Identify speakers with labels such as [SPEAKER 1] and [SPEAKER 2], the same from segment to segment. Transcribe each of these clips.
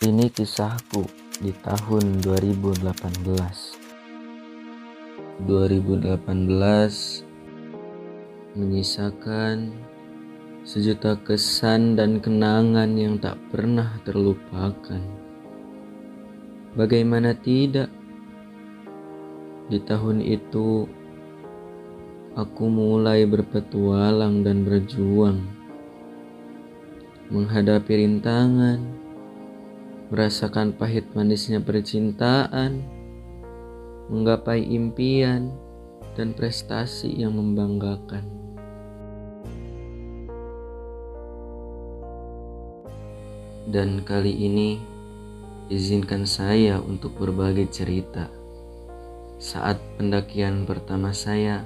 [SPEAKER 1] Ini kisahku di tahun 2018. 2018 menyisakan sejuta kesan dan kenangan yang tak pernah terlupakan. Bagaimana tidak? Di tahun itu aku mulai berpetualang dan berjuang, menghadapi rintangan, merasakan pahit manisnya percintaan, menggapai impian dan prestasi yang membanggakan. Dan kali ini, izinkan saya untuk berbagi cerita saat pendakian pertama saya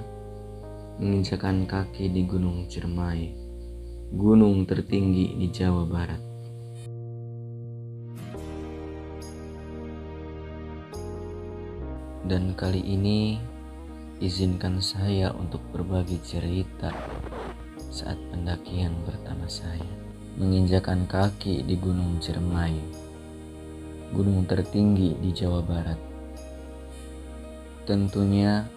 [SPEAKER 1] menginjakan kaki di Gunung Ciremai, gunung tertinggi di Jawa Barat. Dan kali ini, izinkan saya untuk berbagi cerita saat pendakian pertama saya menginjakan kaki di Gunung Ciremai, gunung tertinggi di Jawa Barat. Tentunya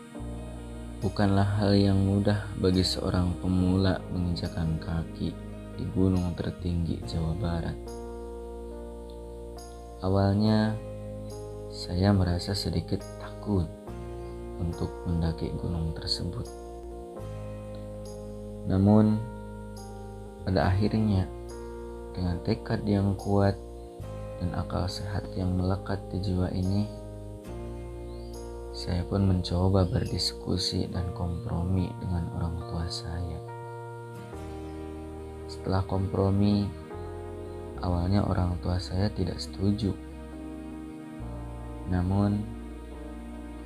[SPEAKER 1] bukanlah hal yang mudah bagi seorang pemula menginjakan kaki di gunung tertinggi Jawa Barat. Awalnya saya merasa sedikit takut untuk mendaki gunung tersebut. Namun pada akhirnya, dengan tekad yang kuat dan akal sehat yang melekat di jiwa ini, saya pun mencoba berdiskusi dan kompromi dengan orang tua saya. Setelah kompromi, awalnya orang tua saya tidak setuju. Namun,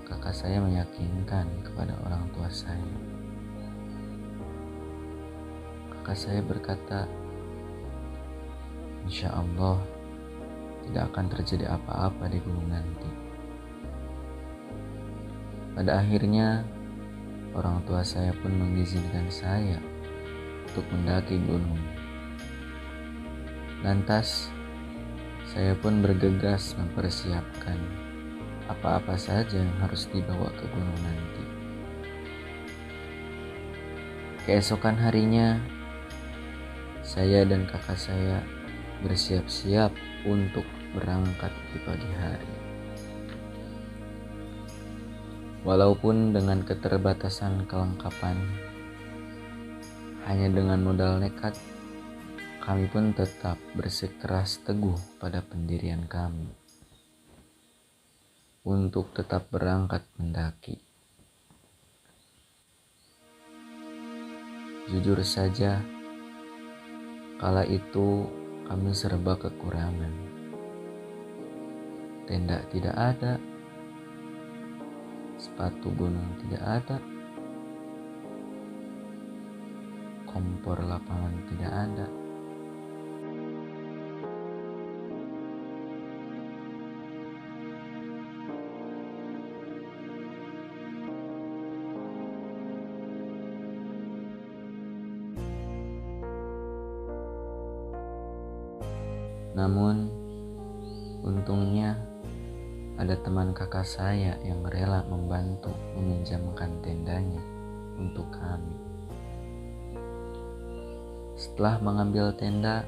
[SPEAKER 1] kakak saya meyakinkan kepada orang tua saya. Kakak saya berkata, "Insya Allah tidak akan terjadi apa-apa di gunung nanti." Pada akhirnya, orang tua saya pun mengizinkan saya untuk mendaki gunung. Lantas, saya pun bergegas mempersiapkan apa-apa saja yang harus dibawa ke gunung nanti. Keesokan harinya, saya dan kakak saya bersiap-siap untuk berangkat di pagi hari. Walaupun dengan keterbatasan kelengkapan, hanya dengan modal nekat, kami pun tetap bersikeras teguh pada pendirian kami untuk tetap berangkat mendaki. Jujur saja, kala itu kami serba kekurangan. Tenda tidak ada, sepatu gunung tidak ada, kompor lapangan tidak ada. Namun, untungnya ada teman kakak saya yang rela membantu meminjamkan tendanya untuk kami. Setelah mengambil tenda,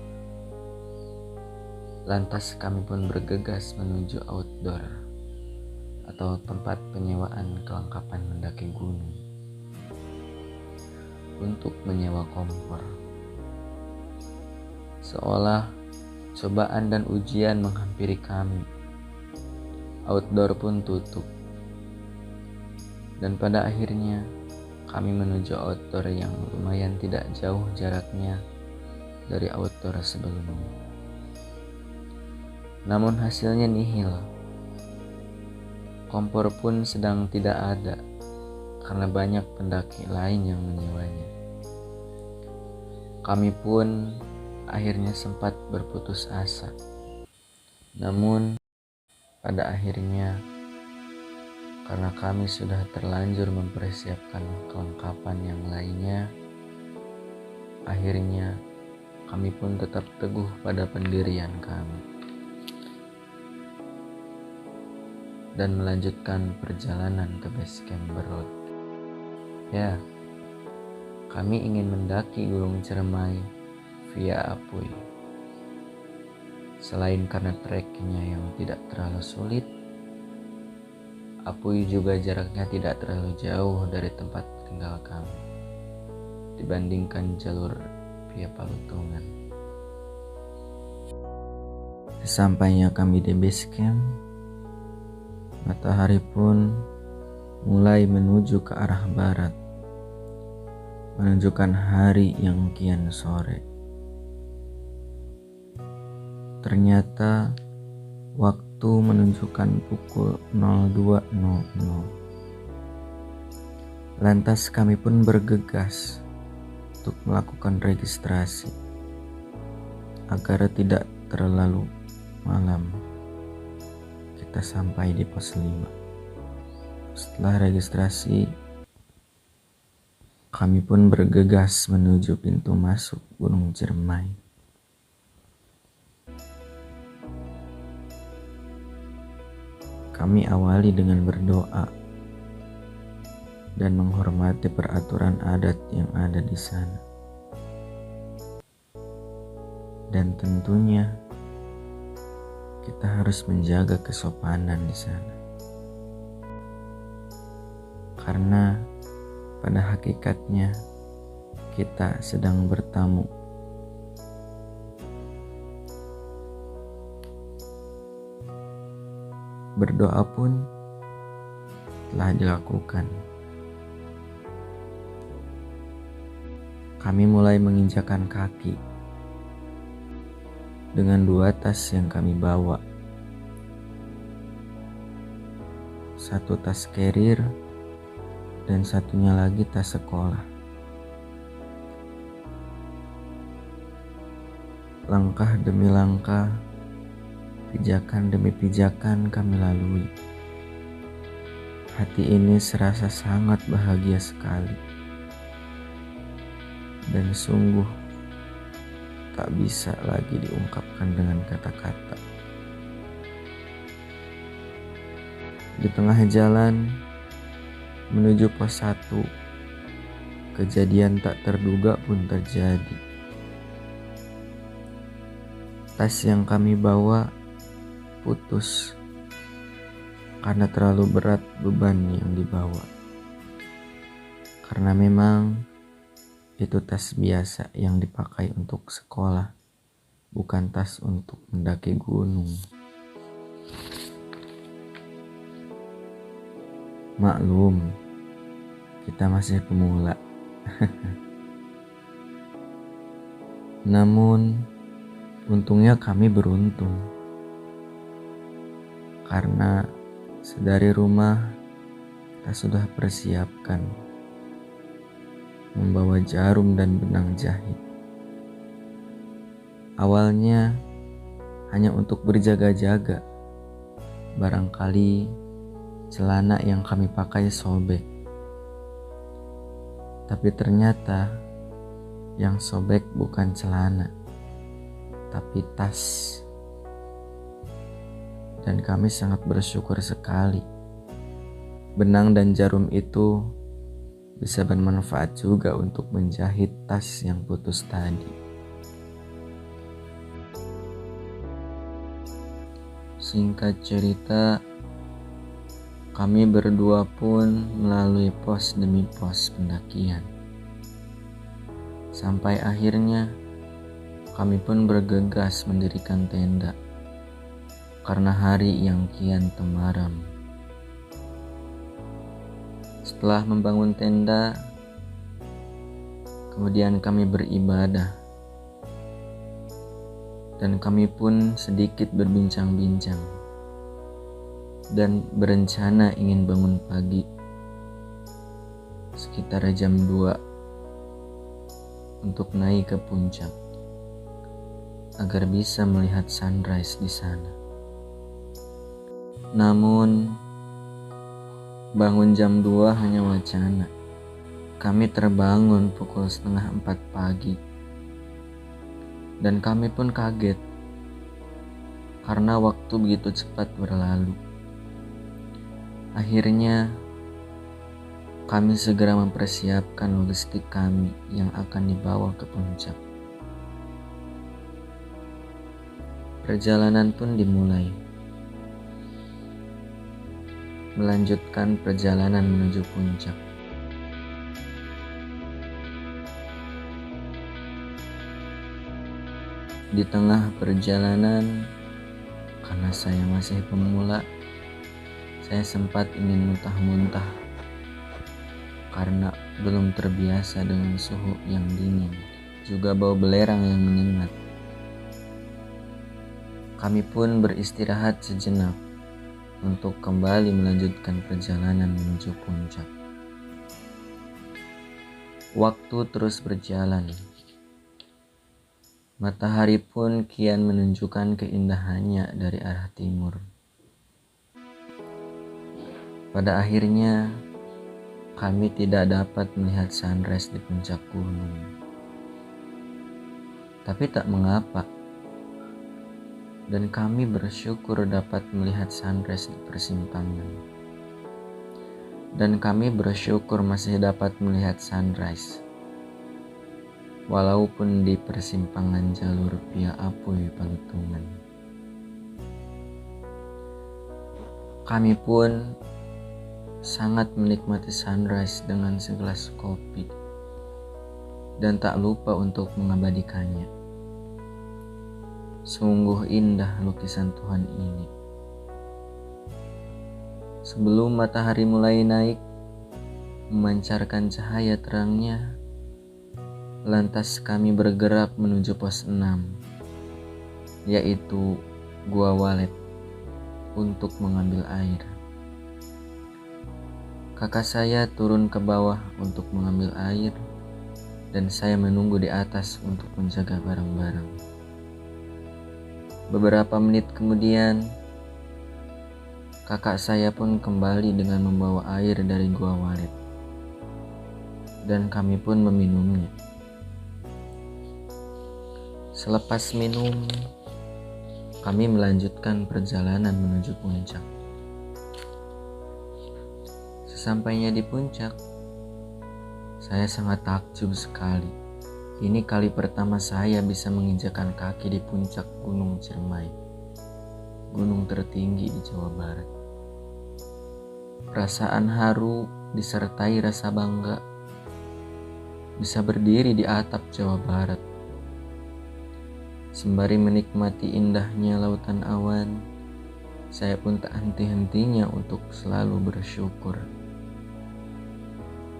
[SPEAKER 1] lantas kami pun bergegas menuju outdoor atau tempat penyewaan kelengkapan mendaki gunung untuk menyewa kompor. Seolah cobaan dan ujian menghampiri kami, outdoor pun tutup. Dan pada akhirnya kami menuju outdoor yang lumayan tidak jauh jaraknya dari outdoor sebelumnya. Namun hasilnya nihil. Kompor pun sedang tidak ada karena banyak pendaki lain yang menyewanya. Kami pun akhirnya sempat berputus asa. Namun pada akhirnya, karena kami sudah terlanjur mempersiapkan kelengkapan yang lainnya, akhirnya kami pun tetap teguh pada pendirian kami. dan melanjutkan perjalanan ke base camp Berut. Ya, kami ingin mendaki Gunung Ciremai via Apui. Selain karena treknya yang tidak terlalu sulit, Apui juga jaraknya tidak terlalu jauh dari tempat tinggal kami dibandingkan jalur via Palutungan. Sesampainya kami di base camp, matahari pun mulai menuju ke arah barat, menunjukkan hari yang kian sore. Ternyata waktu menunjukkan pukul 02.00. Lantas kami pun bergegas untuk melakukan registrasi agar tidak terlalu malam. Kita sampai di pos 5. Setelah registrasi, kami pun bergegas menuju pintu masuk Gunung Ciremai. Kami awali dengan berdoa dan menghormati peraturan adat yang ada di sana. Dan tentunya kita harus menjaga kesopanan di sana. Karena pada hakikatnya kita sedang bertamu. Berdoa pun telah dilakukan. Kami mulai menginjakan kaki dengan 2 tas yang kami bawa. Satu tas carrier dan satunya lagi tas sekolah. Langkah demi langkah, pijakan demi pijakan kami lalui. Hati ini serasa sangat bahagia sekali. Dan sungguh tak bisa lagi diungkapkan dengan kata-kata. Di tengah jalan menuju pos 1, kejadian tak terduga pun terjadi. Tas yang kami bawa putus karena terlalu berat beban yang dibawa. Karena memang itu tas biasa yang dipakai untuk sekolah, bukan tas untuk mendaki gunung. Maklum, kita masih pemula. Namun, untungnya kami beruntung. Karena sedari rumah kita sudah persiapkan membawa jarum dan benang jahit. Awalnya hanya untuk berjaga-jaga. Barangkali celana yang kami pakai sobek. Tapi ternyata yang sobek bukan celana, tapi tas. Dan kami sangat bersyukur sekali. Benang dan jarum itu bisa bermanfaat juga untuk menjahit tas yang putus tadi. Singkat cerita, kami berdua pun melalui pos demi pos pendakian. Sampai akhirnya kami pun bergegas mendirikan tenda karena hari yang kian temaram. Setelah membangun tenda, kemudian kami beribadah. Dan kami pun sedikit berbincang-bincang dan berencana ingin bangun pagi sekitar jam 2 untuk naik ke puncak agar bisa melihat sunrise di sana. Namun bangun jam 2 hanya wacana. Kami terbangun pukul 3:30 pagi. Dan kami pun kaget karena waktu begitu cepat berlalu. Akhirnya, kami segera mempersiapkan logistik kami yang akan dibawa ke puncak. Perjalanan pun dimulai. Melanjutkan perjalanan menuju puncak. Di tengah perjalanan, karena saya masih pemula, saya sempat ingin muntah-muntah karena belum terbiasa dengan suhu yang dingin, juga bau belerang yang menyengat. Kami pun beristirahat sejenak untuk kembali melanjutkan perjalanan menuju puncak. Waktu terus berjalan. Matahari pun kian menunjukkan keindahannya dari arah timur. Pada akhirnya, kami tidak dapat melihat sunrise di puncak gunung. Tapi tak mengapa, dan kami bersyukur dapat melihat sunrise di persimpangan. Dan kami bersyukur masih dapat melihat sunrise, walaupun di persimpangan jalur Via Apoi Palutungan. Kami pun sangat menikmati sunrise dengan segelas kopi dan tak lupa untuk mengabadikannya. Sungguh indah lukisan Tuhan ini. Sebelum matahari mulai naik, memancarkan cahaya terangnya, lantas kami bergerak menuju pos 6, yaitu Gua Walet, untuk mengambil air. Kakak saya turun ke bawah untuk mengambil air, dan saya menunggu di atas untuk menjaga barang-barang. Beberapa menit kemudian, kakak saya pun kembali dengan membawa air dari Gua Walet, dan kami pun meminumnya. Selepas minum, kami melanjutkan perjalanan menuju puncak. Sesampainya di puncak, saya sangat takjub sekali. Ini kali pertama saya bisa menginjakan kaki di puncak Gunung Ciremai, gunung tertinggi di Jawa Barat. Perasaan haru disertai rasa bangga bisa berdiri di atap Jawa Barat. Sembari menikmati indahnya lautan awan, saya pun tak henti-hentinya untuk selalu bersyukur.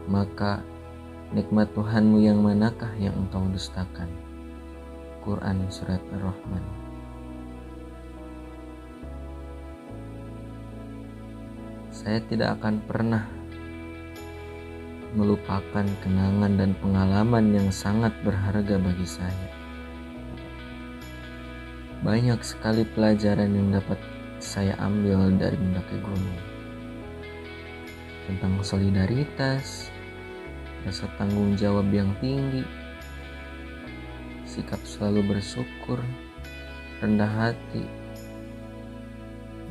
[SPEAKER 1] Maka nikmat Tuhanmu yang manakah yang engkau dustakan? Quran Surat Ar-Rahman. Saya tidak akan pernah melupakan kenangan dan pengalaman yang sangat berharga bagi saya. Banyak sekali pelajaran yang dapat saya ambil dari mendaki gunung. Tentang solidaritas, rasa tanggung jawab yang tinggi, sikap selalu bersyukur, rendah hati,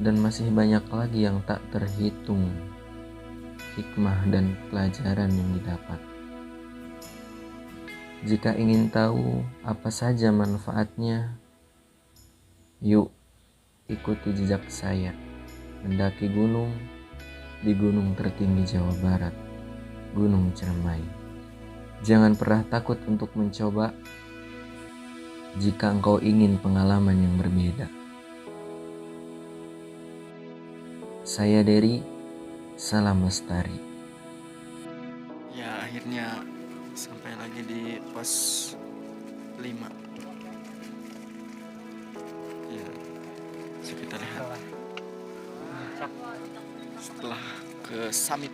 [SPEAKER 1] dan masih banyak lagi yang tak terhitung hikmah dan pelajaran yang didapat. Jika ingin tahu apa saja manfaatnya, yuk ikuti jejak saya mendaki gunung di gunung tertinggi Jawa Barat, Gunung Ciremai. Jangan pernah takut untuk mencoba jika engkau ingin pengalaman yang berbeda. Saya Dery, salam lestari.
[SPEAKER 2] Ya, akhirnya sampai lagi di pos 5. Ya, so kita lihat setelah ke summit